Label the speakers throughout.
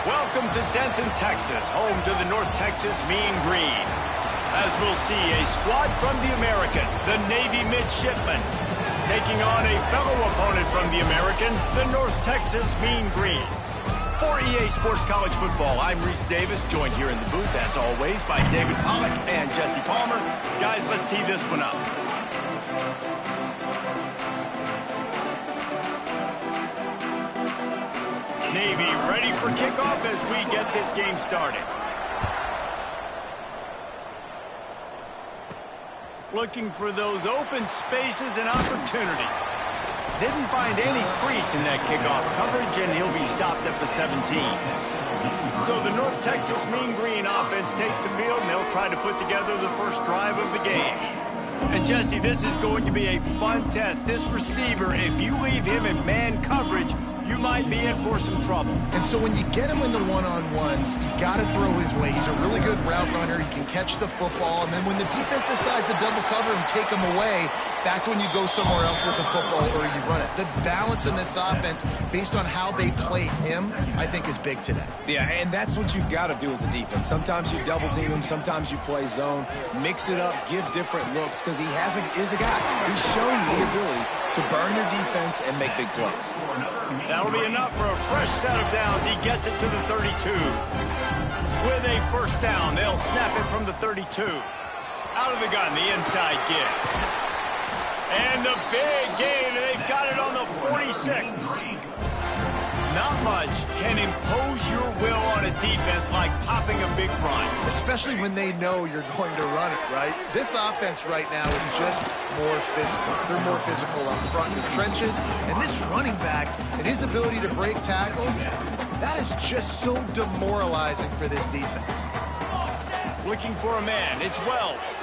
Speaker 1: Welcome to Denton, Texas, home to the North Texas Mean Green. As we'll see, a squad from the American, the Navy Midshipmen, taking on a fellow opponent from the American, the North Texas Mean Green. For EA Sports College Football, I'm Reese Davis, joined here in the booth, as always, by David Pollack and Jesse Palmer. Guys, let's tee this one up. Navy ready for kickoff as we get this game started. Looking for those open spaces and opportunity. Didn't find any crease in that kickoff coverage, and he'll be stopped at the 17. So the North Texas Mean Green offense takes the field, and they'll try to put together the first drive of the game. And Jesse, this is going to be a fun test. This receiver, if you leave him in man coverage, you might be in for some trouble.
Speaker 2: And so when you get him in the one-on-ones, you got to throw his way. He's a really good route runner. He can catch the football. And then when the defense decides to double cover and take him away, that's when you go somewhere else with the football or you run it. The balance in this offense, based on how they play him, I think is big today.
Speaker 3: Yeah, and that's what you've got to do as a defense. Sometimes you double team him, sometimes you play zone, mix it up, give different looks, because he is a guy. He's shown the ability to burn your defense and make big plays.
Speaker 1: That'll be enough for a fresh set of downs. He gets it to the 32. With a first down, they'll snap it from the 32. Out of the gun, the inside give. And the big gain, and they've got it on the 46. Not much can impose your will on a defense like popping a big run.
Speaker 2: Especially when they know you're going to run it, right? This offense right now is just more physical. They're more physical up front in the trenches. And this running back and his ability to break tackles, that is just so demoralizing for this defense.
Speaker 1: Looking for a man. It's Wells.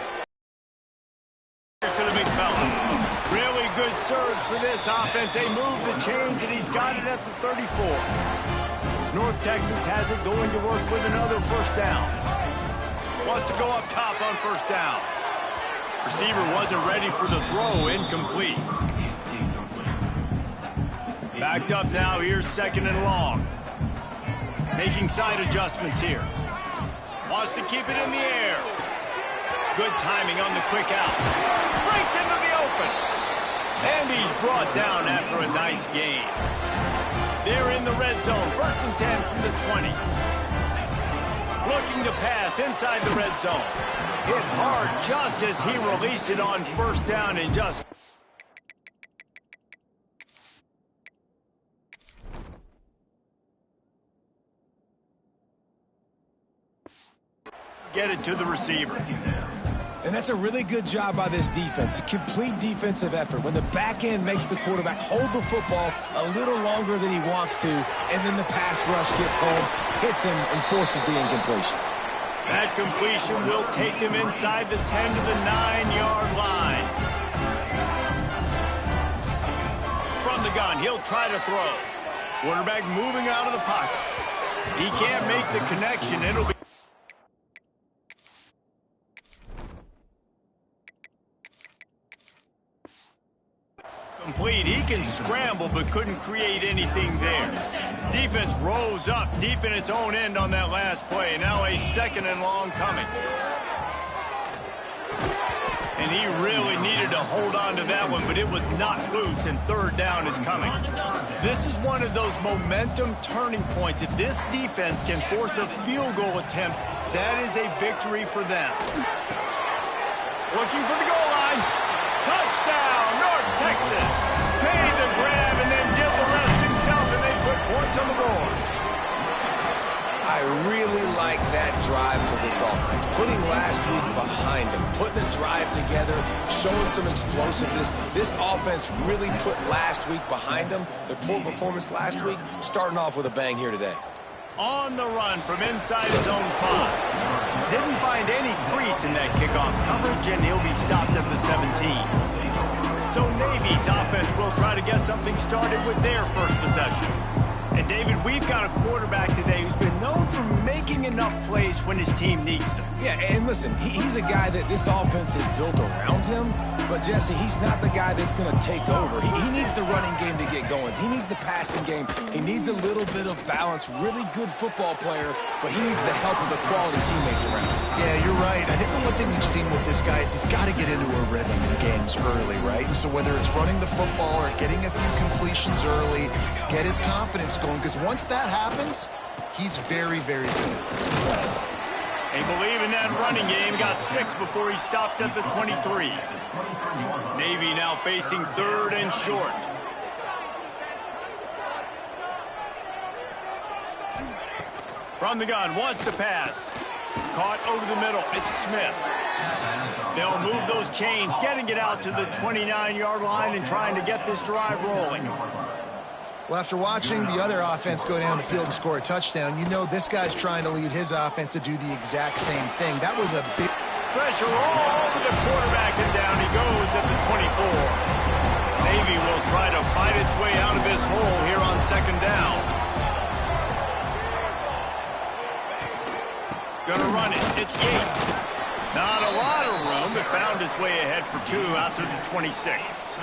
Speaker 1: Here's to the big fella. Really good surge for this offense. They move the chains, and he's got it at the 34. North Texas has it going to work with another first down. Wants to go up top on first down. Receiver wasn't ready for the throw. Incomplete. Backed up now. Here's second and long. Making side adjustments here. Wants to keep it in the air. Good timing on the quick out. Breaks into the open. And he's brought down after a nice gain. They're in the red zone. First and 10 from the 20. Looking to pass inside the red zone. Hit hard just as he released it on first down and just... get it to the receiver.
Speaker 3: And that's a really good job by this defense, a complete defensive effort. When the back end makes the quarterback hold the football a little longer than he wants to, and then the pass rush gets home, hits him, and forces the incompletion.
Speaker 1: That completion will take him inside the 10 to the 9-yard line. From the gun, he'll try to throw. Quarterback moving out of the pocket. He can't make the connection. It'll be... complete. He can scramble but couldn't create anything there. Defense rose up deep in its own end on that last play. Now a second and long coming. And he really needed to hold on to that one, but it was not loose, and third down is coming. This is one of those momentum turning points. If this defense can force a field goal attempt, that is a victory for them. Looking for the goal line. Touchdown, North Texas. Made the grab and then did the rest himself, and they put points on the board.
Speaker 3: I really like that drive for this offense. Putting last week behind them, putting the drive together, showing some explosiveness. This offense really put last week behind them. Their poor performance last week, starting off with a bang here today.
Speaker 1: On the run from inside his own 5. Didn't find any crease in that kickoff coverage, and he'll be stopped at the 17. So Navy's offense will try to get something started with their first possession. And David, we've got a quarterback today who's been known for making enough plays when his team needs them.
Speaker 3: Yeah, and listen, he's a guy that this offense is built around him, but Jesse, he's not the guy that's going to take over. He needs the running game to get going. He needs the passing game. He needs a little bit of balance. Really good football player, but he needs the help of the quality teammates around him.
Speaker 2: Yeah, you're right. I think the one thing we've seen with this guy is he's got to get into a rhythm in games early, right? And so whether it's running the football or getting a few completions early to get his confidence going, because once that happens, he's very, very good.
Speaker 1: They believe in that running game. Got 6 before he stopped at the 23. Navy now facing 3rd and short. From the gun, wants to pass. Caught over the middle. It's Smith. They'll move those chains, getting it out to the 29-yard line and trying to get this drive rolling.
Speaker 2: Well, after watching the other offense go down the field and score a touchdown, you know this guy's trying to lead his offense to do the exact same thing. That was a big
Speaker 1: pressure all over the quarterback, and down he goes at the 24. Navy will try to fight its way out of this hole here on 2nd down. Gonna run it. It's Yates. Not a lot of room, but found his way ahead for 2 out to the 26.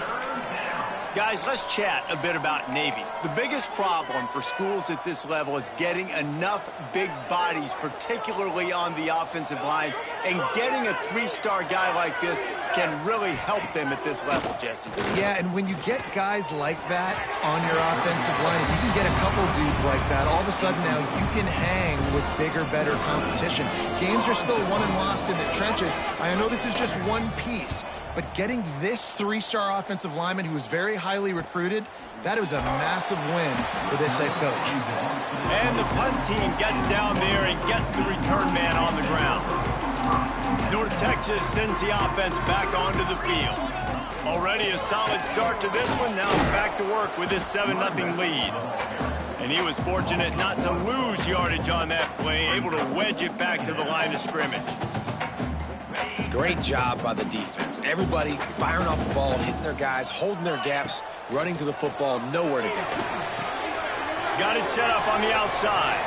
Speaker 1: Guys, let's chat a bit about Navy. The biggest problem for schools at this level is getting enough big bodies, particularly on the offensive line, and getting a 3-star guy like this can really help them at this level, Jesse.
Speaker 2: Yeah, and when you get guys like that on your offensive line, if you can get a couple dudes like that, all of a sudden now you can hang with bigger, better competition. Games are still won and lost in the trenches. I know this is just one piece, but getting this 3-star offensive lineman who was very highly recruited, that was a massive win for this head coach.
Speaker 1: And the punt team gets down there and gets the return man on the ground. North Texas sends the offense back onto the field. Already a solid start to this one. Now it's back to work with this 7-0 lead. And he was fortunate not to lose yardage on that play, able to wedge it back to the line of scrimmage.
Speaker 3: Great job by the defense. Everybody firing off the ball, hitting their guys, holding their gaps, running to the football, nowhere to go.
Speaker 1: Got it set up on the outside.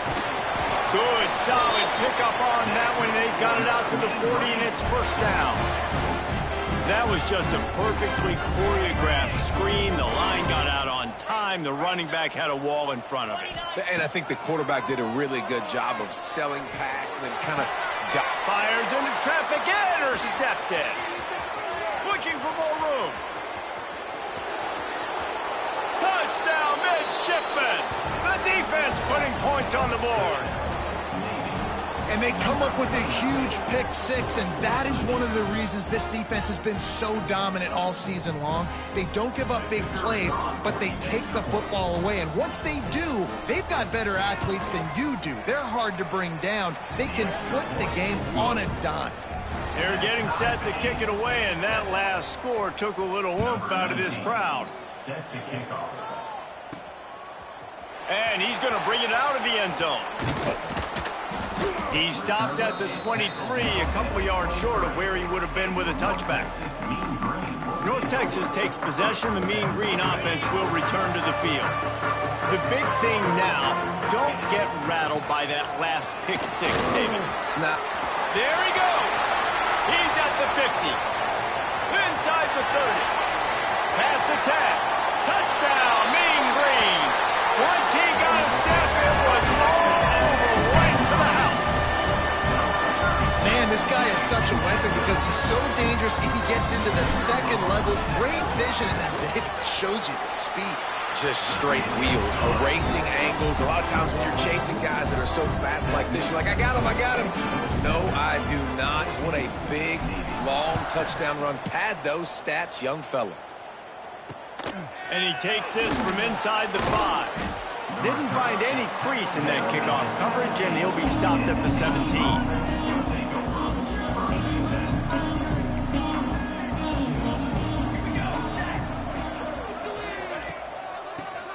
Speaker 1: Good, solid pickup on that one. They've got it out to the 40, and it's 1st down. That was just a perfectly choreographed screen. The line got out on time. The running back had a wall in front of it.
Speaker 3: And I think the quarterback did a really good job of selling pass and then kind of
Speaker 1: fires into traffic, intercepted. Looking for more room. Touchdown, midshipman. The defense putting points on the board.
Speaker 2: And they come up with a huge pick-6, and that is one of the reasons this defense has been so dominant all season long. They don't give up big plays, but they take the football away. And once they do, they've got better athletes than you do. They're hard to bring down. They can flip the game on a dime.
Speaker 1: They're getting set to kick it away, and that last score took a little oomph out of this crowd.
Speaker 4: Set to kick off.
Speaker 1: And he's going to bring it out of the end zone. He stopped at the 23, a couple yards short of where he would have been with a touchback. North Texas takes possession. The Mean Green offense will return to the field. The big thing now, don't get rattled by that last pick-6, David.
Speaker 3: Nah.
Speaker 1: There he goes. He's at the 50. Inside the 30. Past the 10. Touchdown, Mean Green. Once he got a step, it was all over, right to the house.
Speaker 2: Man, this guy is such a weapon because he's so dangerous if he gets into the 2nd level. Great vision, and then David shows you the speed.
Speaker 3: Just straight wheels, erasing angles. A lot of times when you're chasing guys that are so fast like this, you're like, I got him, I got him. No, I do not. What a big, long touchdown run. Pad those stats, young fella.
Speaker 1: And he takes this from inside the 5. Didn't find any crease in that kickoff coverage, and he'll be stopped at the 17.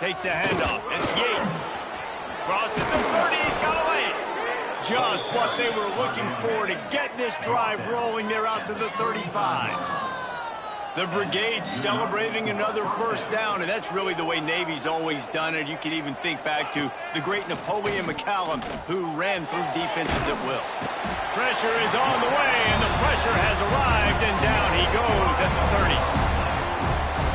Speaker 1: Takes the handoff. It's Yates. Crosses the 30. He's got to lay it. Just what they were looking for to get this drive rolling. They're out to the 35. The Brigade celebrating another 1st down, and that's really the way Navy's always done it. You can even think back to the great Napoleon McCallum, who ran through defenses at will. Pressure is on the way, and the pressure has arrived, and down he goes at the 30.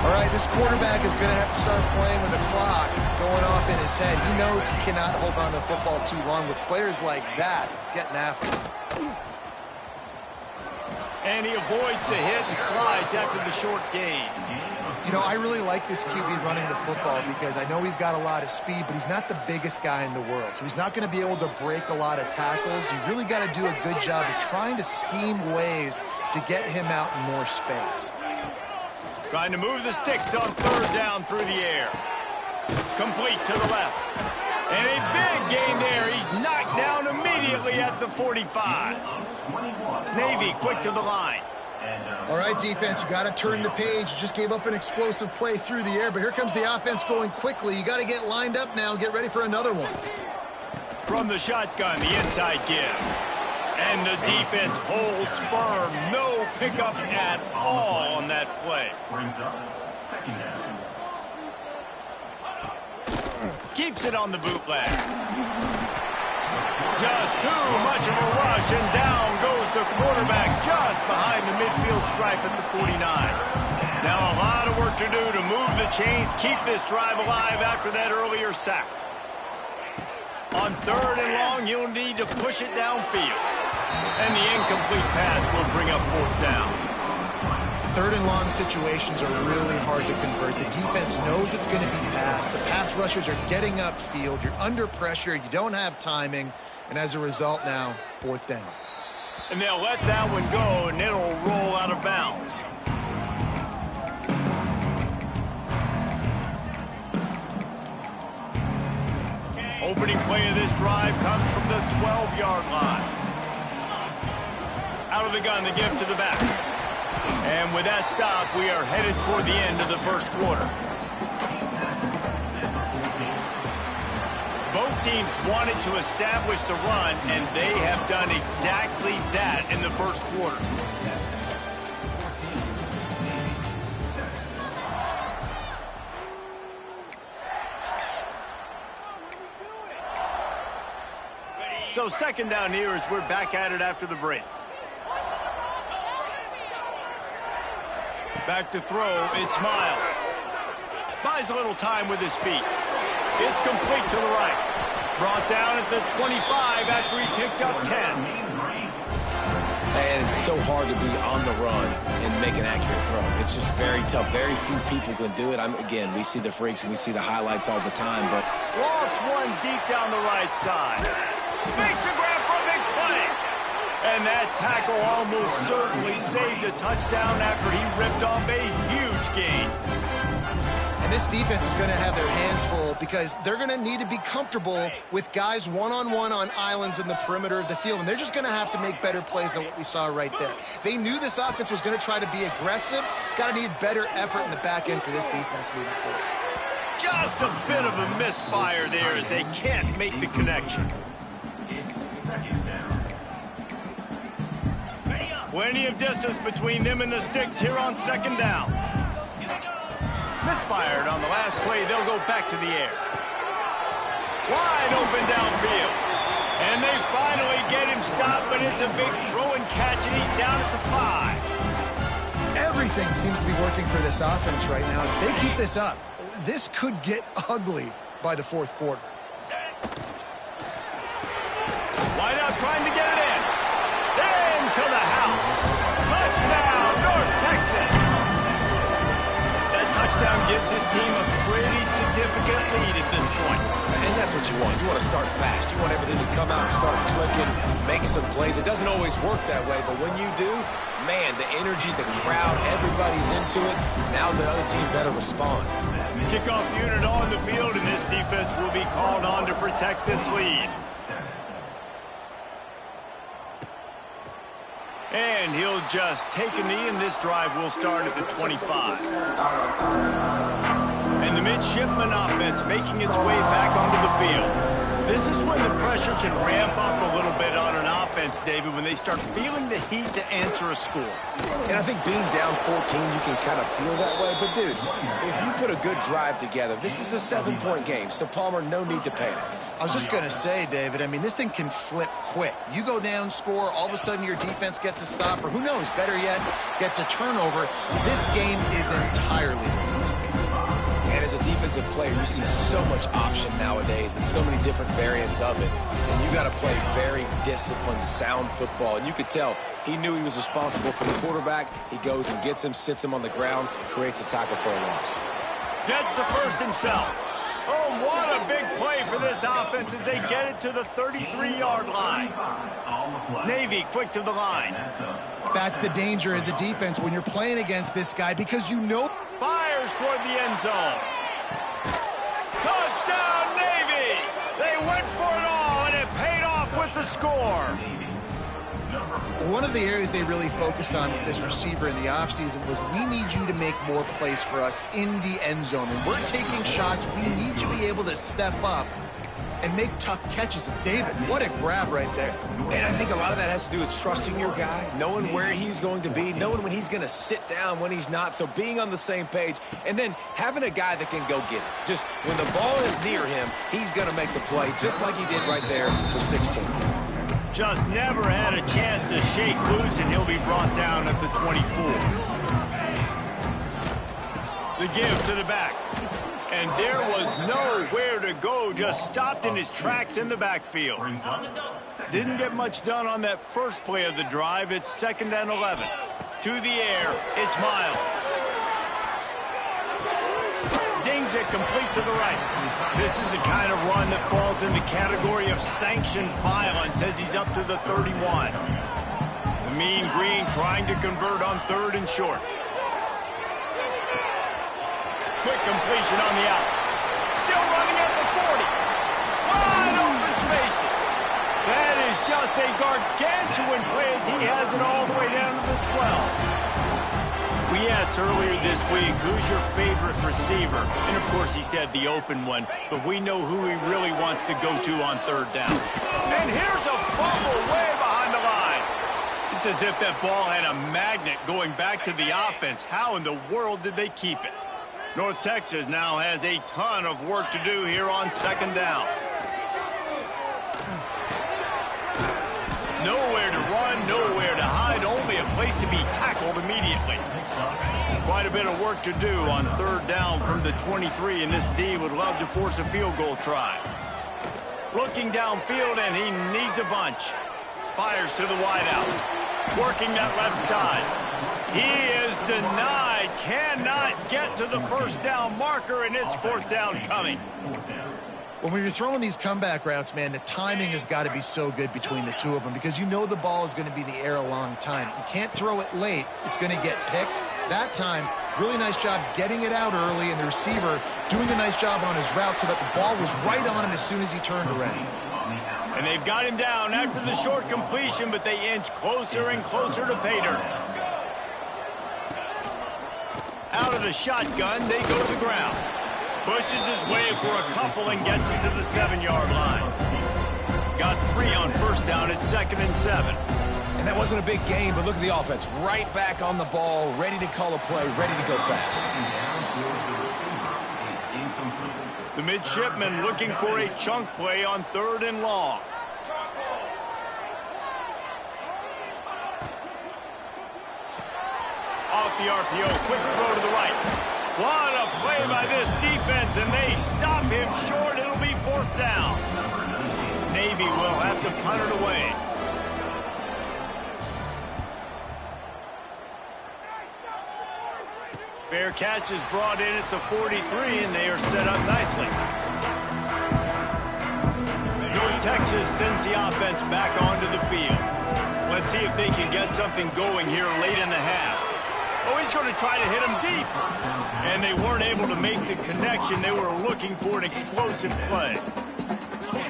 Speaker 2: All right, this quarterback is going to have to start playing with a clock going off in his head. He knows he cannot hold on to the football too long with players like that getting after him.
Speaker 1: And he avoids the hit and slides after the short gain.
Speaker 2: You know, I really like this QB running the football because I know he's got a lot of speed, but he's not the biggest guy in the world. So he's not going to be able to break a lot of tackles. You really got to do a good job of trying to scheme ways to get him out in more space.
Speaker 1: Trying to move the sticks on third down through the air. Complete to the left. And a big gain there. He's knocked down immediately at the 45. Navy quick to the line.
Speaker 2: All right, defense, you got to turn the page. You just gave up an explosive play through the air, but here comes the offense going quickly. You got to get lined up now and get ready for another one.
Speaker 1: From the shotgun, the inside give. And the defense holds firm. No pickup at all on that play. Keeps it on the bootleg. Just too much of a rush, and down goes the quarterback just behind the midfield stripe at the 49. Now a lot of work to do to move the chains, keep this drive alive after that earlier sack. On third and long, he'll need to push it downfield. And the incomplete pass will bring up fourth down.
Speaker 2: Third and long situations are really hard to convert. The defense knows it's going to be passed. The pass rushers are getting upfield. You're under pressure. You don't have timing. And as a result now, fourth down.
Speaker 1: And they'll let that one go, and it'll roll out of bounds. Opening play of this drive comes from the 12-yard line. Out of the gun, the give to the back. And with that stop, we are headed for the end of the first quarter. Both teams wanted to establish the run, and they have done exactly that in the first quarter. So second down here as we're back at it after the break. Back to throw, it's Miles. Buys a little time with his feet. It's complete to the right. Brought down at the 25 after he picked up 10.
Speaker 3: And it's so hard to be on the run and make an accurate throw. It's just very tough. Very few people can do it. Again, we see the freaks and we see the highlights all the time, but...
Speaker 1: Lost one deep down the right side. Makes a grab for a big play. And that tackle almost certainly saved a touchdown after he ripped off a huge gain.
Speaker 2: And this defense is going to have their hands full because they're going to need to be comfortable with guys one-on-one on islands in the perimeter of the field. And they're just going to have to make better plays than what we saw right there. They knew this offense was going to try to be aggressive. Got to need better effort in the back end for this defense moving forward.
Speaker 1: Just a bit of a misfire there as they can't make the connection. Plenty of distance between them and the sticks here on second down. Misfired on the last play. They'll go back to the air. Wide open downfield. And they finally get him stopped, but it's a big throw and catch, and he's down at the 5.
Speaker 2: Everything seems to be working for this offense right now. If they keep this up, this could get ugly by the fourth quarter.
Speaker 1: Wide out trying to get it in. Into the house. Touchdown, North Texas. That touchdown gives his team a pretty significant lead at this point.
Speaker 3: And that's what you want. You want to start fast. You want everything to come out and start clicking, make some plays. It doesn't always work that way, but when you do, man, the energy, the crowd, everybody's into it. Now the other team better respond.
Speaker 1: Kickoff unit on the field, and this defense will be called on to protect this lead. And he'll just take a knee, and this drive will start at the 25. And the midshipman offense making its way back onto the field. This is when the pressure can ramp up a little bit on an offense, David, when they start feeling the heat to answer a score.
Speaker 3: And I think being down 14, you can kind of feel that way. But, dude, if you put a good drive together, this is a 7-point game. So, Palmer, no need to panic.
Speaker 2: I was just going to say, David, I mean, this thing can flip quick. You go down, score, all of a sudden your defense gets a stop, or who knows, better yet, gets a turnover. This game is entirely different.
Speaker 3: as a defensive player, you see so much option nowadays and so many different variants of it. And you got to play very disciplined, sound football. And you could tell he knew he was responsible for the quarterback. He goes and gets him, sits him on the ground, creates a tackle for a loss.
Speaker 1: Gets the first himself. Oh, what a big play for this offense as they get it to the 33-yard line. Navy quick to the line.
Speaker 2: That's the danger as a defense when you're playing against this guy, because you know.
Speaker 1: Fires toward the end zone. Touchdown, Navy! They went for it all, and it paid off with the score.
Speaker 2: One of the areas they really focused on with this receiver in the offseason was, we need you to make more plays for us in the end zone. And we're taking shots. We need you to be able to step up and make tough catches. And David, what a grab right there.
Speaker 3: And I think a lot of that has to do with trusting your guy, knowing where he's going to be, knowing when he's going to sit down, when he's not. So being on the same page, and then having a guy that can go get it. Just when the ball is near him, he's going to make the play, just like he did right there for 6 points.
Speaker 1: Just never had a chance to shake loose, and he'll be brought down at the 24. The give to the back. And there was nowhere to go, just stopped in his tracks in the backfield. Didn't get much done on that first play of the drive. It's 2nd and 11. To the air, it's Miles. Zings it complete to the right. This is the kind of run that falls in the category of sanctioned violence as he's up to the 31. The mean green trying to convert on 3rd and short. Quick completion on the out. Still running at the 40. Wide open spaces. That is just a gargantuan play as he has it all the way down to the 12. We asked earlier this week, who's your favorite receiver? And of course he said the open one, but we know who he really wants to go to on 3rd down. And here's a fumble way behind the line. It's as if that ball had a magnet going back to the offense. How in the world did they keep it? North Texas now has a ton of work to do here on 2nd down. Nowhere to run, nowhere to hide, only a place to be tackled immediately. Quite a bit of work to do on 3rd down from the 23, and this D would love to force a field goal try. Looking downfield, and he needs a bunch. Fires to the wideout. Working that left side. He is denied, cannot get to the 1st down marker, and it's 4th down coming.
Speaker 2: When you're throwing these comeback routes, man, the timing has got to be so good between the two of them, because you know the ball is going to be in the air a long time. You can't throw it late. It's going to get picked. That time, really nice job getting it out early, and the receiver doing a nice job on his route so that the ball was right on him as soon as he turned around.
Speaker 1: And they've got him down after the short completion, but they inch closer and closer to pay dirt. Out of the shotgun, they go to the ground. Pushes his way for a couple and gets it to the 7-yard line. Got 3 on 1st down at 2nd and 7.
Speaker 3: And that wasn't a big game, but look at the offense. Right back on the ball, ready to call a play, ready to go fast.
Speaker 1: The midshipman looking for a chunk play on 3rd and long. Off the RPO, quick throw to the right. What a play by this defense, and they stop him short. It'll be 4th down. Navy will have to punt it away. Fair catch is brought in at the 43, and they are set up nicely. North Texas sends the offense back onto the field. Let's see if they can get something going here late in the half. Oh, he's going to try to hit him deep. And they weren't able to make the connection. They were looking for an explosive play.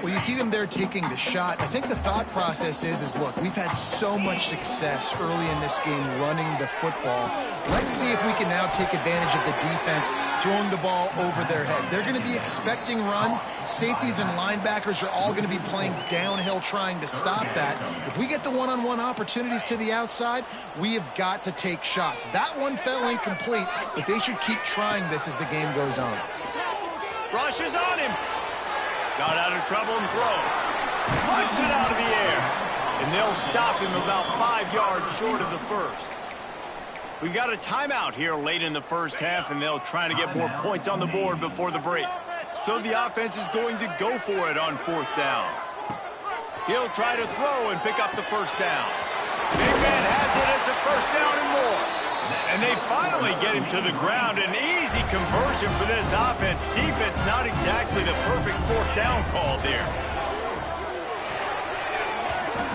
Speaker 2: Well, you see them there taking the shot. I think the thought process is look, we've had so much success early in this game running the football. Let's see if we can now take advantage of the defense throwing the ball over their head. They're going to be expecting run. Safeties and linebackers are all going to be playing downhill trying to stop that. If we get the one-on-one opportunities to the outside, we have got to take shots. That one fell incomplete, but they should keep trying this as the game goes on.
Speaker 1: Rushes on him. Got out of trouble and throws. Punts it out of the air. And they'll stop him about 5 yards short of the 1st. We've got a timeout here late in the first half, and they'll try to get more points on the board before the break. So the offense is going to go for it on 4th down. He'll try to throw and pick up the first down. Big man has it. It's a first down and more. And they finally get him to the ground. An easy conversion for this offense. Defense not exactly the perfect 4th down call there.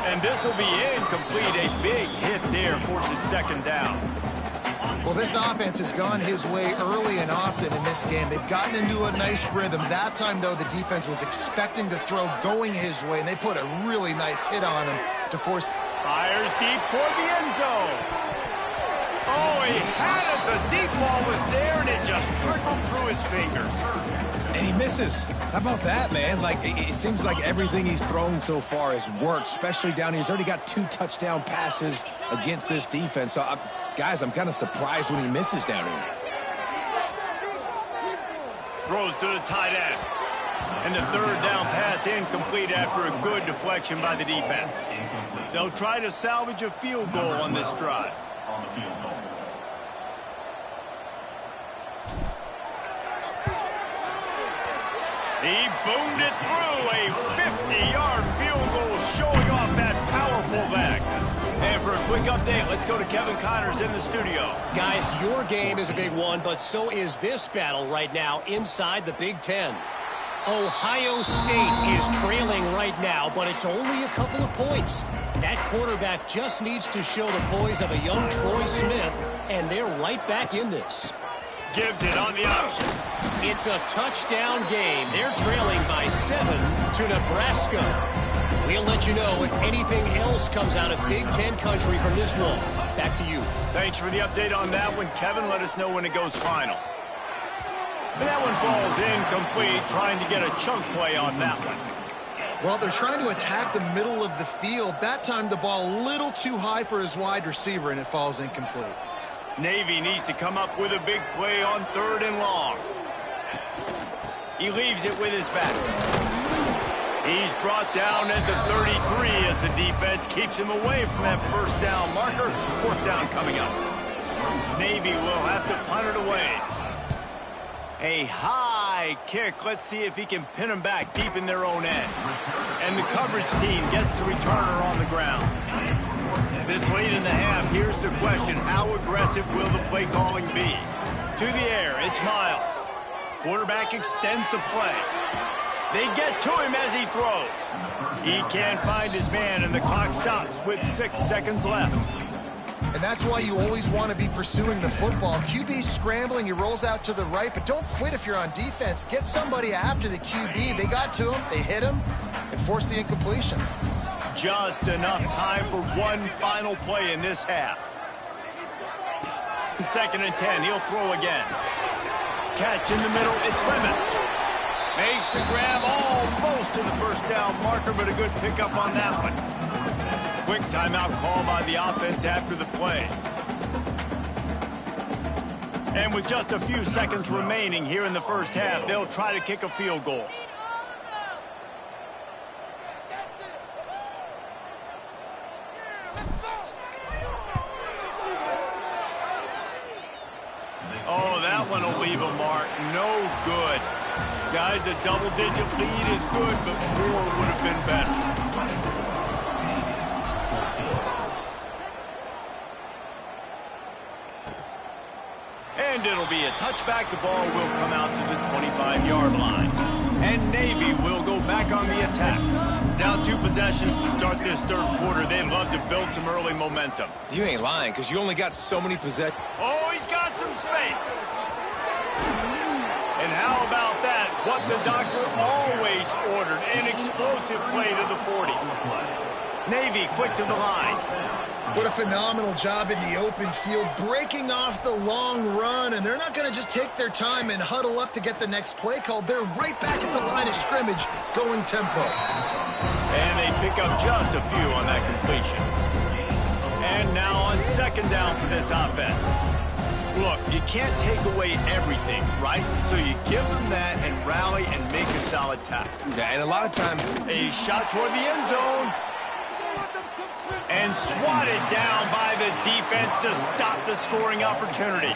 Speaker 1: And this will be incomplete. A big hit there forces 2nd down.
Speaker 2: Well, this offense has gone his way early and often in this game. They've gotten into a nice rhythm. That time, though, the defense was expecting to throw going his way, and they put a really nice hit on him to force...
Speaker 1: Fires deep toward the end zone. Oh, he had it. The deep ball was there, and it just trickled through his fingers.
Speaker 3: And he misses. How about that, man? Like, it seems like everything he's thrown so far has worked, especially down here. He's already got 2 touchdown passes against this defense. So, guys, I'm kind of surprised when he misses down here.
Speaker 1: Throws to the tight end. And the 3rd down pass incomplete after a good deflection by the defense. They'll try to salvage a field goal on this drive. He boomed it through. A 50-yard field goal showing off that powerful leg. And for a quick update, let's go to Kevin Connors in the studio.
Speaker 4: Guys, your game is a big one, but so is this battle right now inside the Big Ten. Ohio State is trailing right now, but it's only a couple of points. That quarterback just needs to show the poise of a young Troy Smith, and they're right back in this.
Speaker 1: Gives it on the option.
Speaker 4: It's a touchdown game. They're trailing by 7 to Nebraska. We'll let you know if anything else comes out of Big Ten country from this one. Back to you.
Speaker 1: Thanks for the update on that one, Kevin. Let us know when it goes final. And that one falls incomplete, trying to get a chunk play on that one.
Speaker 2: Well, they're trying to attack the middle of the field. That time, the ball a little too high for his wide receiver, and it falls incomplete.
Speaker 1: Navy needs to come up with a big play on 3rd and long. He leaves it with his back. He's brought down at the 33 as the defense keeps him away from that 1st down marker. 4th down coming up. Navy will have to punt it away. A high kick. Let's see if he can pin them back deep in their own end. And the coverage team gets to return her on the ground. This late in the half, here's the question. How aggressive will the play calling be? To the air, it's Miles. Quarterback extends the play. They get to him as he throws. He can't find his man, and the clock stops with 6 seconds left.
Speaker 2: And that's why you always want to be pursuing the football. QB's scrambling, he rolls out to the right, but don't quit if you're on defense. Get somebody after the QB. They got to him, they hit him, and forced the incompletion.
Speaker 1: Just enough time for one final play in this half. 2nd and 10, he'll throw again. Catch in the middle, it's Lemon. Makes the grab almost to the 1st down marker, but a good pickup on that one. Quick timeout call by the offense after the play. And with just a few seconds remaining here in the first half, they'll try to kick a field goal. Oh, that one will leave a mark. No good. Guys, a double-digit lead is good, but more would have been better. And it'll be a touchback. The ball will come out to the 25-yard line. And Navy will go back on the attack. Down 2 possessions to start this 3rd quarter. They'd love to build some early momentum.
Speaker 3: You ain't lying, because you only got so many possessions.
Speaker 1: Oh, he's got some space. And how about that? What the doctor always ordered. An explosive play to the 40. Navy quick to the line.
Speaker 2: What a phenomenal job in the open field, breaking off the long run, and they're not going to just take their time and huddle up to get the next play called. They're right back at the line of scrimmage, going tempo.
Speaker 1: And they pick up just a few on that completion. And now on 2nd down for this offense. Look, you can't take away everything, right? So you give them that and rally and make a solid tackle.
Speaker 3: Yeah, and a lot of times...
Speaker 1: A shot toward the end zone. And swatted down by the defense to stop the scoring opportunity.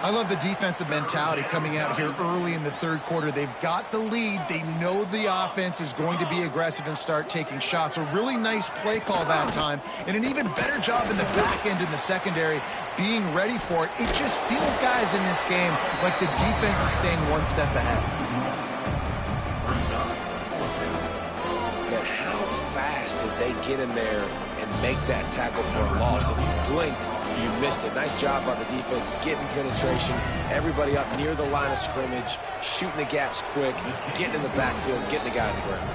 Speaker 2: I love the defensive mentality coming out here early in the third quarter. They've got the lead. They know the offense is going to be aggressive and start taking shots. A really nice play call that time, and an even better job in the back end in the secondary being ready for it. It just feels, guys, in this game like the defense is staying one step ahead.
Speaker 3: Man, how fast did they get in there and make that tackle for a loss? If you blinked, you missed it. Nice job by the defense, getting penetration, everybody up near the line of scrimmage, shooting the gaps quick, getting in the backfield, getting the guy on the ground.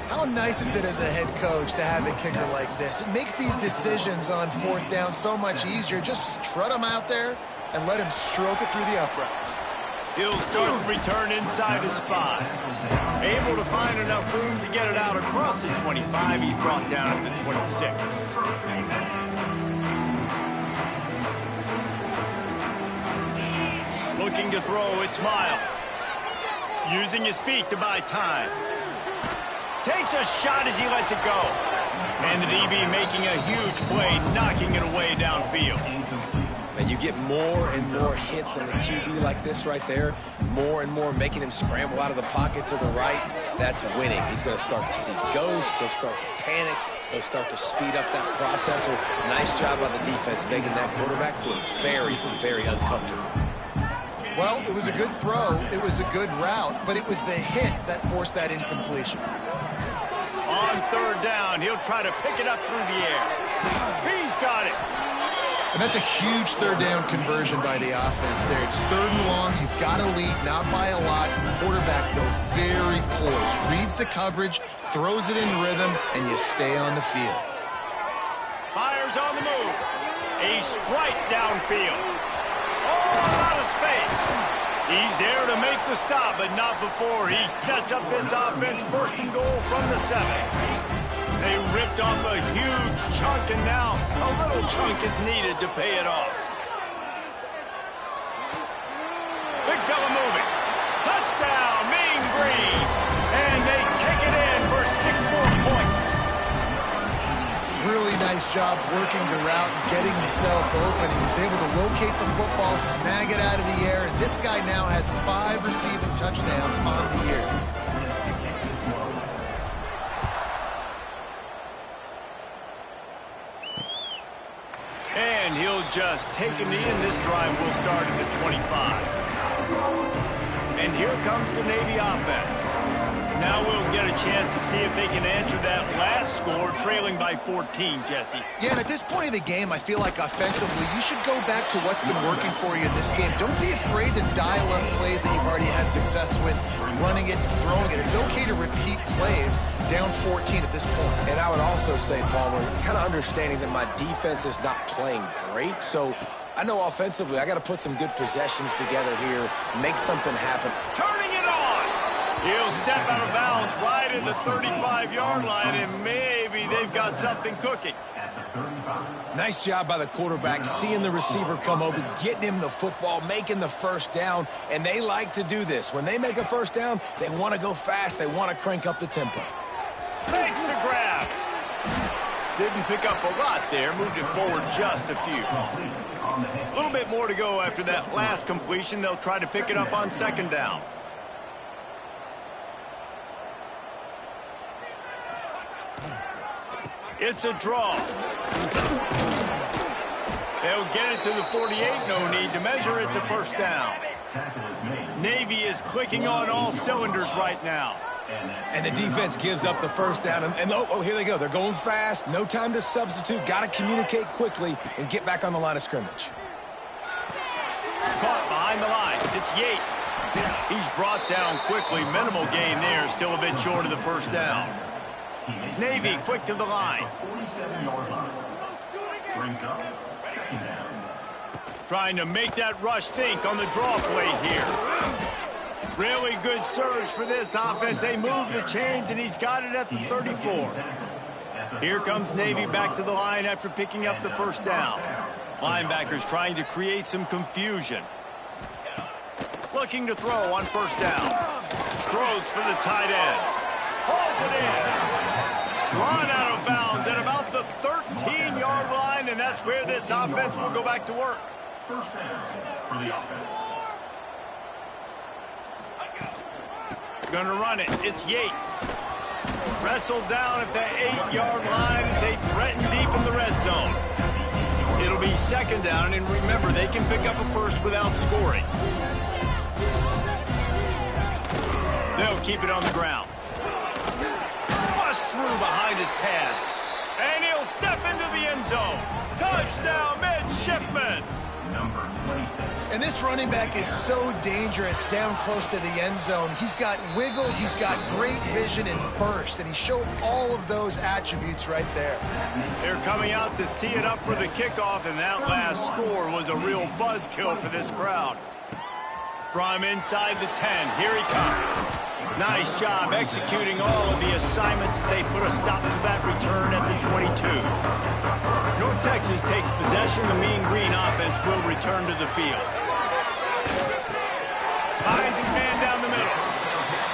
Speaker 2: How nice is it as a head coach to have a kicker like this? It makes these decisions on fourth down so much easier. Just trot him out there and let him stroke it through the uprights.
Speaker 1: He'll start the return inside his 5. Able to find enough room to get it out across the 25. He's brought down at the 26. Looking to throw, it's Miles. Using his feet to buy time. Takes a shot as he lets it go. And the DB making a huge play, knocking it away downfield.
Speaker 3: And you get more and more hits on the QB like this right there. More and more making him scramble out of the pocket to the right. That's winning. He's going to start to see ghosts. He'll start to panic. He'll start to speed up that process. So nice job by the defense making that quarterback feel very, very uncomfortable.
Speaker 2: Well, it was a good throw. It was a good route, but it was the hit that forced that incompletion.
Speaker 1: On third down, he'll try to pick it up through the air. He's got it.
Speaker 2: And that's a huge third down conversion by the offense there. It's third and long. You've got to lead, not by a lot. Quarterback, though, very poised. Reads the coverage, throws it in rhythm, and you stay on the field.
Speaker 1: Fires on the move. A strike downfield. All out of space. He's there to make the stop, but not before he sets up this offense first and goal from the 7. They ripped off a huge chunk, and now a little chunk is needed to pay it off. Big fella moving. Touchdown, Mean Green. And they take it in for 6 more points.
Speaker 2: Really nice job working the route and getting himself open. He was able to locate the football, snag it out of the air, and this guy now has 5 receiving touchdowns on the year.
Speaker 1: And he'll just take a knee, and this drive will start at the 25. And here comes the Navy offense. Now we'll get a chance to see if they can answer that last score, trailing by 14, Jesse.
Speaker 2: Yeah, and at this point of the game, I feel like offensively, you should go back to what's been working for you in this game. Don't be afraid to dial up plays that you've already had success with, running it and throwing it. It's okay to repeat plays down 14 at this point.
Speaker 3: And I would also say, Palmer, kind of understanding that my defense is not playing great, so I know offensively I got to put some good possessions together here, make something happen.
Speaker 1: Turning it on! He'll step out of bounds right at the 35-yard line, and maybe they've got something cooking.
Speaker 3: Nice job by the quarterback, seeing the receiver come over, getting him the football, making the first down, and they like to do this. When they make a first down, they want to go fast, they want to crank up the tempo.
Speaker 1: Makes the grab. Didn't pick up a lot there, moved it forward just a few. A little bit more to go after that last completion. They'll try to pick it up on second down. It's a draw. They'll get it to the 48. No need to measure. It's a first down. Navy is clicking on all cylinders right now.
Speaker 3: And the defense gives up the first down. And oh, here they go. They're going fast. No time to substitute. Got to communicate quickly and get back on the line of scrimmage.
Speaker 1: Caught behind the line. It's Yates. He's brought down quickly. Minimal gain there. Still a bit short of the first down. Navy quick to the line. Trying to make that rush think on the draw play here. Really good surge for this offense. They move the chains, and he's got it at the 34. Here comes Navy back to the line after picking up the first down. Linebackers trying to create some confusion. Looking to throw on first down. Throws for the tight end. Hauls it in. Run out of bounds. 13-yard line, and that's where this offense will go back to work.
Speaker 5: First down for the offense.
Speaker 1: Gonna run it. It's Yates. Wrestled down at the 8-yard line as they threaten deep in the red zone. It'll be second down, and remember, they can pick up a first without scoring. They'll keep it on the ground. Bust through behind his pad. And he'll step into the end zone. Touchdown, midshipman.
Speaker 5: Number 26.
Speaker 2: And this running back is so dangerous down close to the end zone. He's got wiggle, he's got great vision and burst, and he showed all of those attributes right there.
Speaker 1: They're coming out to tee it up for the kickoff, and that last score was a real buzzkill for this crowd. From inside the 10, here he comes. Nice job executing all of the assignments as they put a stop to that return at the 22. North Texas takes possession. The Mean Green offense will return to the field. Behind his man down the middle.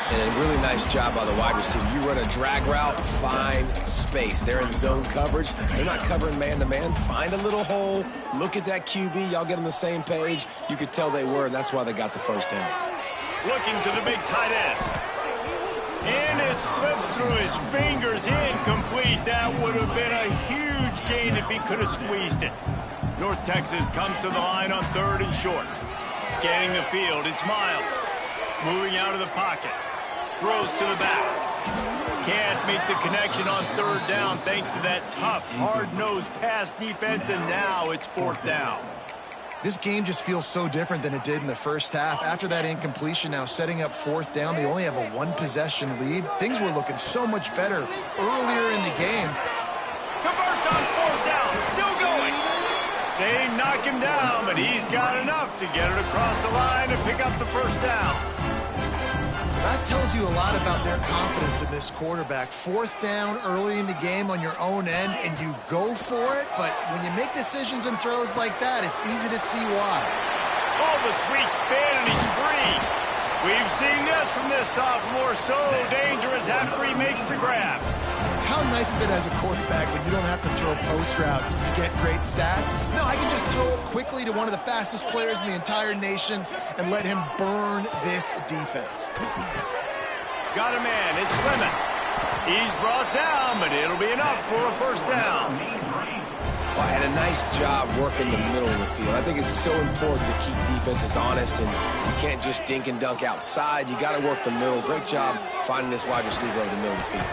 Speaker 3: And a really nice job by the wide receiver. You run a drag route, find space. They're in zone coverage. They're not covering man-to-man. Find a little hole. Look at that QB. Y'all get on the same page. You could tell they were, and that's why they got the first down.
Speaker 1: Looking to the big tight end. And it slips through his fingers. Incomplete. That would have been a huge gain if he could have squeezed it. North Texas comes to the line on 3rd and short. Scanning the field, it's Miles. Moving out of the pocket. Throws to the back. Can't make the connection on 3rd down thanks to that tough, hard-nosed pass defense, and now it's 4th down.
Speaker 2: This game just feels so different than it did in the first half. After that incompletion, now setting up 4th down, they only have a 1-possession lead. Things were looking so much better earlier in the game.
Speaker 1: Converts on 4th down, still going. They knock him down, but he's got enough to get it across the line and pick up the first down.
Speaker 2: That tells you a lot about their confidence in this quarterback. 4th down early in the game on your own end, and you go for it, but when you make decisions and throws like that, it's easy to see why.
Speaker 1: Oh, the sweet spin, and he's free. We've seen this from this sophomore, so dangerous after he makes the grab.
Speaker 2: How nice is it as a quarterback when you don't have to throw post routes to get great stats? No, I can just throw it quickly to one of the fastest players in the entire nation and let him burn this defense.
Speaker 1: Got a man, it's Lemon. He's brought down, but it'll be enough for a first down.
Speaker 3: Well, and a nice job working the middle of the field. I think it's so important to keep defenses honest, and you can't just dink and dunk outside. You got to work the middle. Great job finding this wide receiver over the middle of the field.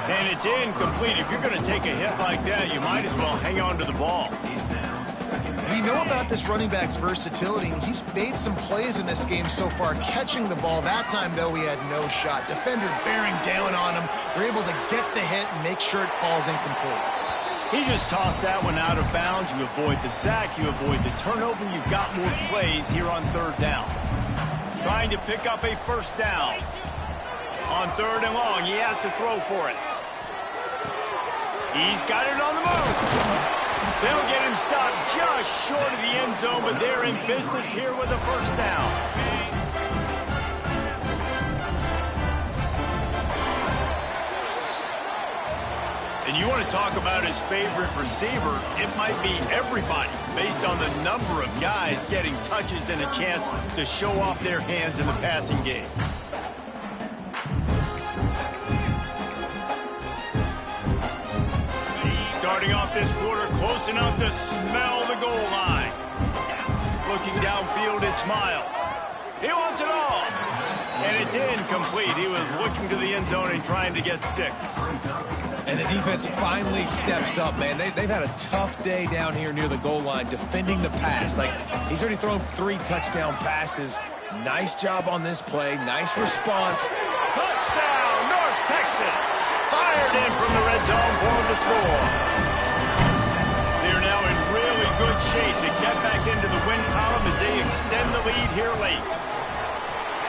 Speaker 1: And it's incomplete. If you're going to take a hit like that, you might as well hang on to the ball.
Speaker 2: We know about this running back's versatility. He's made some plays in this game so far, catching the ball. That time, though, he had no shot. Defender bearing down on him. They're able to get the hit and make sure it falls incomplete.
Speaker 1: He just tossed that one out of bounds. You avoid the sack, you avoid the turnover. You've got more plays here on 3rd down. Trying to pick up a first down. On 3rd and long, he has to throw for it. He's got it on the move. They'll get him stopped just short of the end zone, but they're in business here with a first down. And you want to talk about his favorite receiver, it might be everybody, based on the number of guys getting touches and a chance to show off their hands in the passing game. Starting off this quarter, close enough to smell the goal line. Looking downfield, it's Miles. He wants it all. And it's incomplete. He was looking to the end zone and trying to get 6.
Speaker 3: And the defense finally steps up, man. They've had a tough day down here near the goal line defending the pass. Like, he's already thrown 3 touchdown passes. Nice job on this play. Nice response.
Speaker 1: Touchdown, North Texas. Fired in from the red zone for the score. They're now in really good shape to get back into the win column as they extend the lead here late.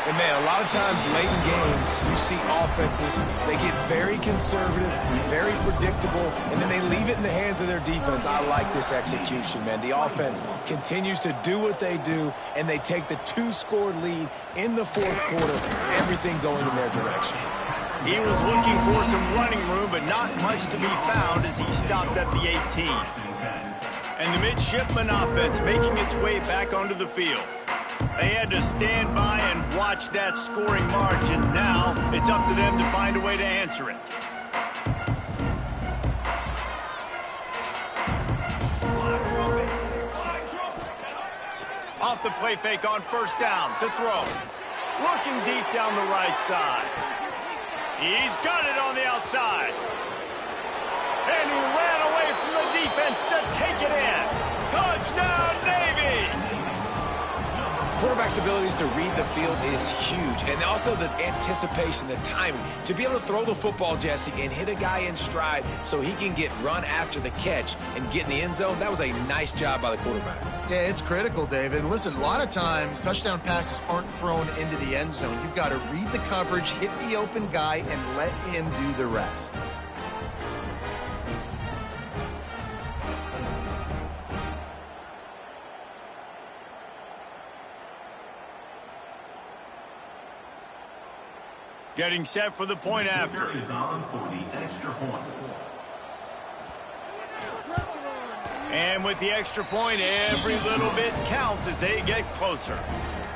Speaker 3: And, man, a lot of times late in games, you see offenses, they get very conservative, very predictable, and then they leave it in the hands of their defense. I like this execution, man. The offense continues to do what they do, and they take the 2-score lead in the 4th quarter, everything going in their direction.
Speaker 1: He was looking for some running room, but not much to be found as he stopped at the 18. And the midshipman offense making its way back onto the field. They had to stand by and watch that scoring margin. Now it's up to them to find a way to answer it. Off the play fake on first down to throw. Looking deep down the right side. He's got it on the outside. And he ran away from the defense to take it in. Touchdown, Navy!
Speaker 3: Quarterback's abilities to read the field is huge. And also the anticipation, the timing. To be able to throw the football, Jesse, and hit a guy in stride so he can get run after the catch and get in the end zone, that was a nice job by the quarterback.
Speaker 2: Yeah, it's critical, David. Listen, a lot of times, touchdown passes aren't thrown into the end zone. You've got to read the coverage, hit the open guy, and let him do the rest.
Speaker 1: Getting set for the point after.
Speaker 5: Is on for the extra point.
Speaker 1: And with the extra point, every little bit counts as they get closer.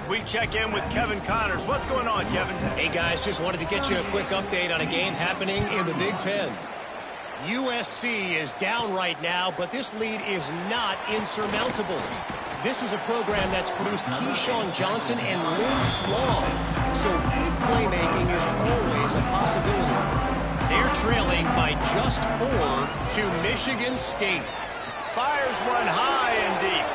Speaker 1: We check in with Kevin Connors. What's going on, Kevin?
Speaker 4: Hey, guys, just wanted to get you a quick update on a game happening in the Big Ten. USC is down right now, but this lead is not insurmountable. This is a program that's produced Keyshawn Johnson and Lynn Swan, so big playmaking is always a possibility. They're trailing by just 4 to Michigan State.
Speaker 1: Fires one high and deep.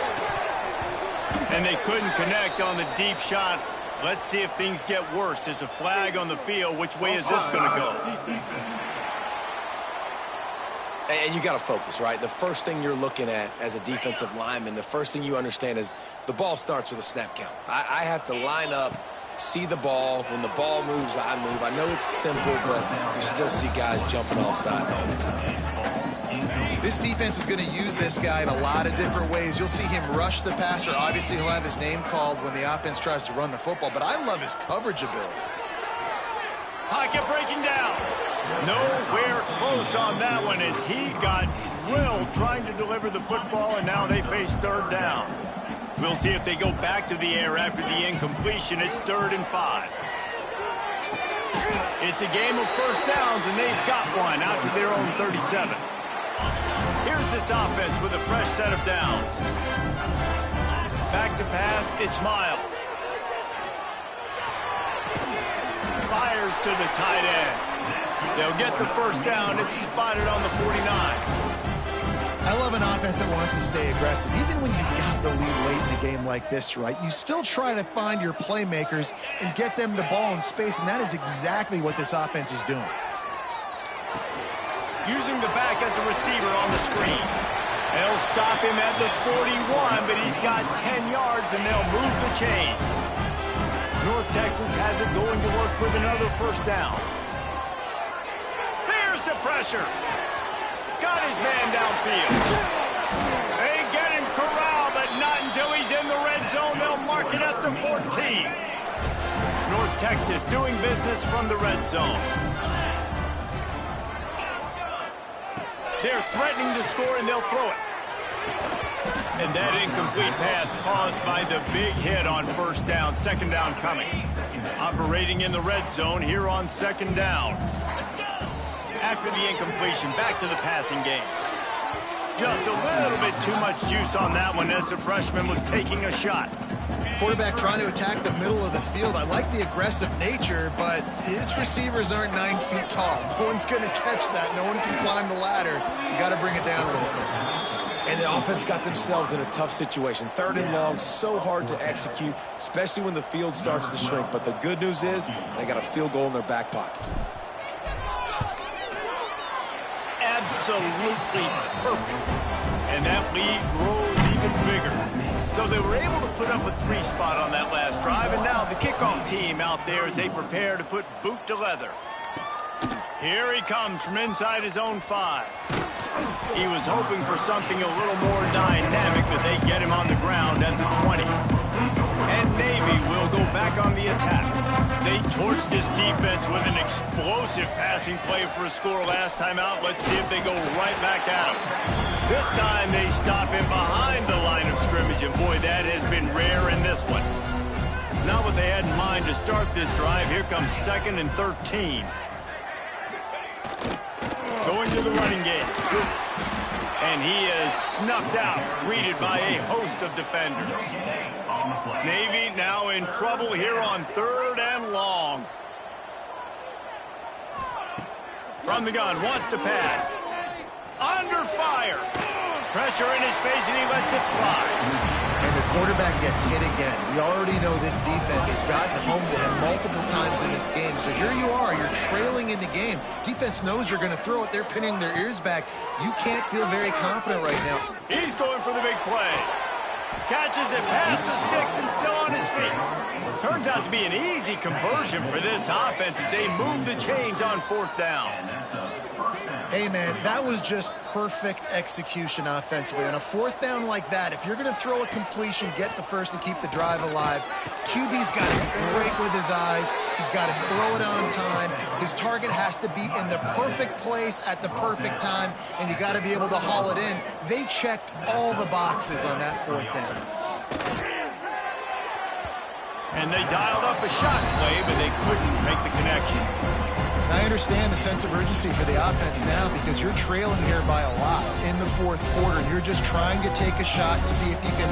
Speaker 1: And they couldn't connect on the deep shot. Let's see if things get worse. There's a flag on the field. Which way is this going to go?
Speaker 3: And you got to focus, right? The first thing you're looking at as a defensive lineman, the first thing you understand is the ball starts with a snap count. I have to line up, see the ball. When the ball moves, I move. I know it's simple, but you still see guys jumping off sides all the time.
Speaker 2: This defense is going to use this guy in a lot of different ways. You'll see him rush the passer. Obviously, he'll have his name called when the offense tries to run the football, but I love his coverage ability.
Speaker 1: Pocket breaking down. Nowhere close on that one as he got drilled trying to deliver the football, and now they face third down. We'll see if they go back to the air after the incompletion. It's 3rd and 5. It's a game of first downs, and they've got one out to their own 37. Here's this offense with a fresh set of downs. Back to pass, it's Miles. Fires to the tight end. They'll get the first down. It's spotted on the 49.
Speaker 2: I love an offense that wants to stay aggressive. Even when you've got the lead late in a game like this, right, you still try to find your playmakers and get them the ball in space, and that is exactly what this offense is doing.
Speaker 1: Using the back as a receiver on the screen. They'll stop him at the 41, but he's got 10 yards, and they'll move the chains. North Texas has it going to work with another first down. There's the pressure. Got his man downfield. They get him corralled, but not until he's in the red zone. They'll mark it at the 14. North Texas doing business from the red zone. They're threatening to score, and they'll throw it. And that incomplete pass caused by the big hit on first down. Second down coming. Operating in the red zone here on second down. After the incompletion, back to the passing game. Just a little bit too much juice on that one as the freshman was taking a shot.
Speaker 2: Quarterback trying to attack the middle of the field. I like the aggressive nature, but his receivers aren't 9 feet tall. No one's going to catch that. No one can climb the ladder. You got to bring it down a little bit.
Speaker 3: And the offense got themselves in a tough situation. 3rd and long, so hard to execute, especially when the field starts to shrink. But the good news is they got a field goal in their back pocket.
Speaker 1: Absolutely perfect. And that lead grows even bigger. So they were able to put up a 3 spot on that last drive, and now the kickoff team out there as they prepare to put boot to leather. Here he comes from inside his own 5. He was hoping for something a little more dynamic, but they get him on the ground at the 20. And Navy will go back on the attack. They torched this defense with an explosive passing play for a score last time out. Let's see if they go right back at him. This time they stop him behind the line of scrimmage, and boy, that has been rare in this one. Not what they had in mind to start this drive. Here comes 2nd and 13. Going to the running game. And he is snuffed out, greeted by a host of defenders. Navy now in trouble here on 3rd and long. From the gun, wants to pass. Under fire. Pressure in his face, and he lets it fly.
Speaker 2: And the quarterback gets hit again. We already know this defense has gotten home to him multiple times in this game. So here you are, you're trailing in the game. Defense knows you're going to throw it. They're pinning their ears back. You can't feel very confident right now.
Speaker 1: He's going for the big play. Catches it past the sticks and still on his feet. Turns out to be an easy conversion for this offense as they move the chains on 4th down.
Speaker 2: Hey, man, that was just perfect execution offensively. On a 4th down like that, if you're going to throw a completion, get the first and keep the drive alive. QB's got to be great with his eyes. He's got to throw it on time. His target has to be in the perfect place at the perfect time, and you got to be able to haul it in. They checked all the boxes on that 4th down.
Speaker 1: And they dialed up a shot play, but they couldn't make the connection.
Speaker 2: I understand the sense of urgency for the offense now because you're trailing here by a lot in the 4th quarter. You're just trying to take a shot to see if you can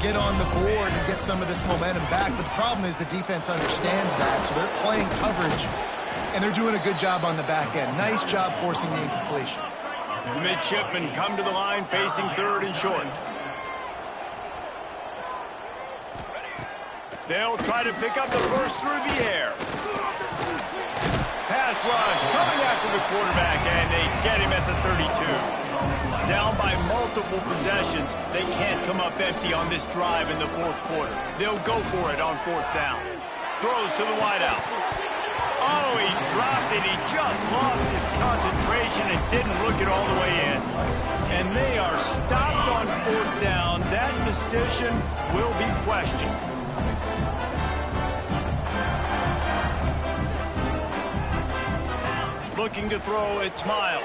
Speaker 2: get on the board and get some of this momentum back. But the problem is the defense understands that, so they're playing coverage, and they're doing a good job on the back end. Nice job forcing the incompletion.
Speaker 1: The midshipmen come to the line facing 3rd and short. They'll try to pick up the first through the air. Pass rush coming after the quarterback, and they get him at the 32. Down by multiple possessions, they can't come up empty on this drive in the 4th quarter. They'll go for it on 4th down. Throws to the wideout. Oh, he dropped it. He just lost his concentration and didn't look it all the way in. And they are stopped on 4th down. That decision will be questioned. Looking to throw, it's Miles.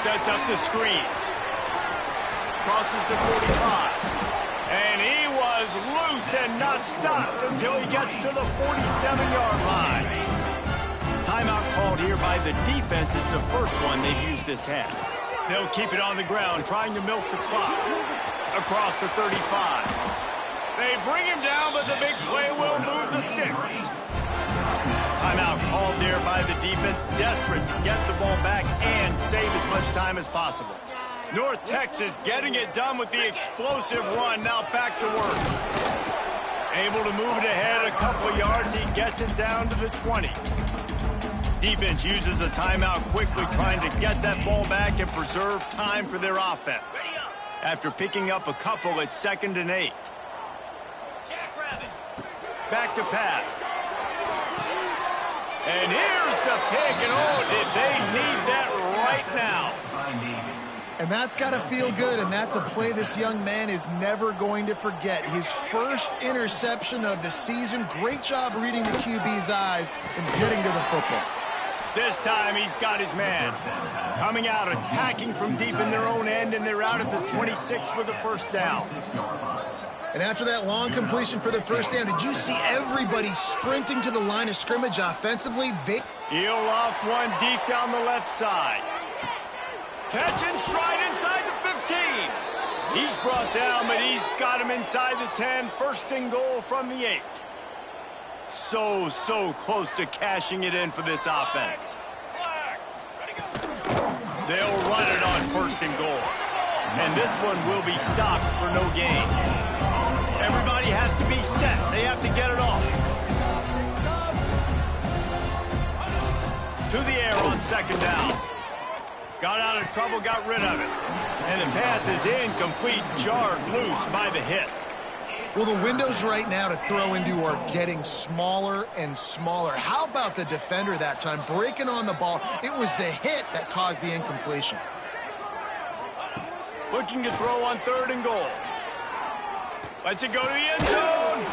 Speaker 1: Sets up the screen. Crosses the 45. And he was loose and not stopped until he gets to the 47-yard line. Timeout called here by the defense. It's the first one they've used this half. They'll keep it on the ground, trying to milk the clock. Across the 35. They bring him down, but the big play will move the sticks. Timeout called there by the defense, desperate to get the ball back and save as much time as possible. North Texas getting it done with the explosive run. Now back to work. Able to move it ahead a couple of yards. He gets it down to the 20. Defense uses a timeout quickly, trying to get that ball back and preserve time for their offense. After picking up a couple, it's 2nd and 8. Back to pass. And here's the pick, and oh, did they need that right now.
Speaker 2: And that's got to feel good, and that's a play this young man is never going to forget. His first interception of the season. Great job reading the QB's eyes and getting to the football.
Speaker 1: This time he's got his man. Coming out, attacking from deep in their own end, and they're out at the 26 with a 1st down.
Speaker 2: And after that long completion for the 1st down, did you see everybody sprinting to the line of scrimmage offensively?
Speaker 1: He'll loft one deep down the left side. Catch and stride inside the 15. He's brought down, but he's got him inside the 10. 1st and goal from the 8. So close to cashing it in for this offense. They'll run it on 1st and goal. And this one will be stopped for no gain. Everybody has to be set. They have to get it off. To the air on 2nd down. Got out of trouble, got rid of it. And the pass is incomplete, jarred loose by the hit.
Speaker 2: Well, the windows right now to throw into are getting smaller and smaller. How about the defender that time breaking on the ball? It was the hit that caused the incompletion.
Speaker 1: Looking to throw on 3rd and goal. Lets it go to the end zone.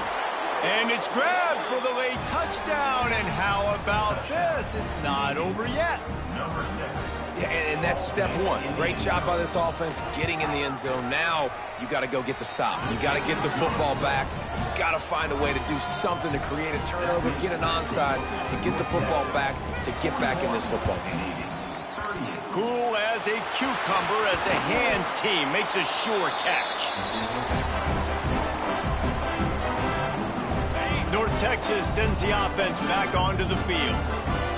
Speaker 1: And it's grabbed for the late touchdown. And how about this? It's not over yet.
Speaker 5: Number 6.
Speaker 3: Yeah, and that's step one. Great job by this offense getting in the end zone. Now you got to go get the stop. You got to get the football back. You got to find a way to do something to create a turnover, get an onside, to get the football back, to get back in this football game.
Speaker 1: Cool as a cucumber as the hands team makes a sure catch. North Texas sends the offense back onto the field.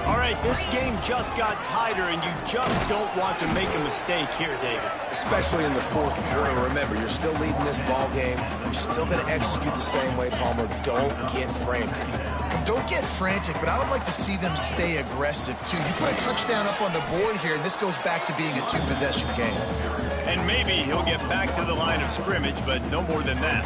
Speaker 1: All right, this game just got tighter, and you just don't want to make a mistake here, David.
Speaker 3: Especially in the fourth quarter. Remember, you're still leading this ball game. You're still going to execute the same way, Palmer. Don't get frantic.
Speaker 2: Don't get frantic, but I would like to see them stay aggressive, too. You put a touchdown up on the board here, and this goes back to being a two-possession game.
Speaker 1: And maybe he'll get back to the line of scrimmage, but no more than that.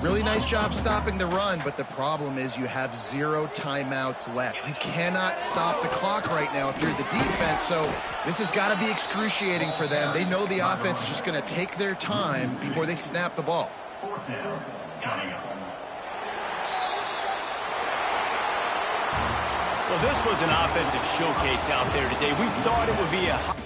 Speaker 2: Really nice job stopping the run, but the problem is you have 0 timeouts left. You cannot stop the clock right now if you're the defense, so this has got to be excruciating for them. They know the offense is just going to take their time before they snap the ball.
Speaker 5: 4th down. Coming up.
Speaker 1: Well, this was an offensive showcase out there today. We thought it would be a